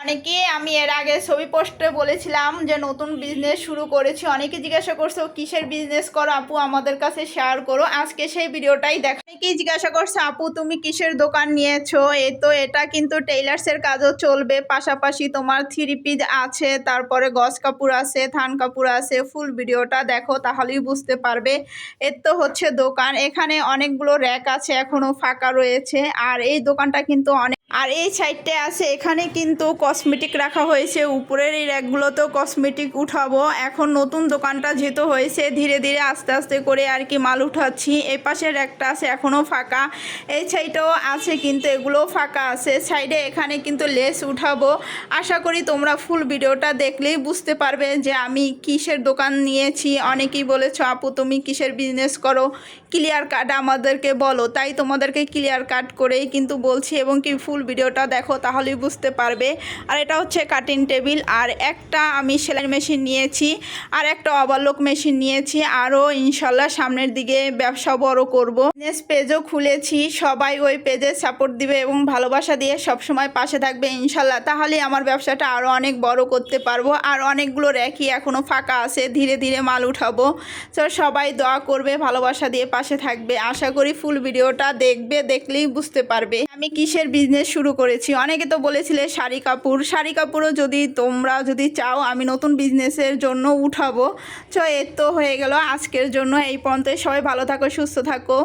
অনেকে আমি এর আগে ছবি পোস্টে বলেছিলাম যে নতুন বিজনেস শুরু করেছি। অনেকে জিজ্ঞাসা করছো কিসের বিজনেস করো আপু, আমাদের কাছে শেয়ার করো। আজকে সেই ভিডিওটাই দেখো। অনেকেই জিজ্ঞাসা করছে আপু তুমি কিসের দোকান নিয়েছো। এটা কিন্তু টেইলার্সের কাজও চলবে, পাশাপাশি তোমার থ্রি পিস আছে, তারপরে গজ কাপড় আছে, থান কাপড় আছে। ফুল ভিডিওটা দেখো তাহলেই বুঝতে পারবে। তো হচ্ছে দোকান, এখানে অনেকগুলো র্যাক আছে এখনো ফাঁকা রয়েছে। আর এই দোকানটা কিন্তু আর এই সাইডটা আছে, এখানে কিন্তু কসমেটিক রাখা হয়েছে। উপরের এই র্যাকগুলোতেও কসমেটিক উঠাবো। এখন নতুন দোকানটা যেহেতু হয়েছে, ধীরে ধীরে আস্তে আস্তে করে আর কি মাল উঠাচ্ছি। এই পাশের র্যাকটা আছে এখনও ফাঁকা, এই সাইডেও আছে কিন্তু এগুলোও ফাঁকা আছে। সাইডে এখানে কিন্তু লেস উঠাবো। আশা করি তোমরা ফুল ভিডিওটা দেখলেই বুঝতে পারবে যে আমি কিসের দোকান নিয়েছি। অনেকেই বলেছো আপু তুমি কিসের বিজনেস করো, ক্লিয়ার কাট আমাদেরকে বলো। তাই তোমাদেরকে ক্লিয়ার কাট করেই কিন্তু বলছি, এবং কি ফুল ভিডিওটা দেখো তাহলেই বুঝতে পারবে। আর এটা হচ্ছে কাটিং টেবিল, আর একটা আমি সেলাই মেশিন নিয়েছি, আর একটা ওভারলক মেশিন নিয়েছি। আরও ইনশাল্লাহ সামনের দিকে ব্যবসা বড় করব। বিজনেস পেজও খুলেছি, সবাই ওই পেজে সাপোর্ট দিবে এবং ভালোবাসা দিয়ে সবসময় পাশে থাকবে ইনশাল্লাহ। তাহলে আমার ব্যবসাটা আরও অনেক বড় করতে পারবো। আর অনেকগুলো র্যাকই এখনও ফাঁকা আছে, ধীরে ধীরে মাল উঠাবো। তো সবাই দোয়া করবে, ভালোবাসা দিয়ে পাশে থাকবে। আশা করি ফুল ভিডিওটা দেখবে, দেখলেই বুঝতে পারবে আমি কিসের বিজনেস শুরু করেছি। অনেকে তো বলেছিলে শাড়ি কাপড়ও যদি তোমরা চাও আমি নতুন বিজনেসের জন্য উঠাবো। তো এর তো হয়ে গেল আজকের জন্য এই পর্যন্ত। সবাই ভালো থাকো, সুস্থ থাকো।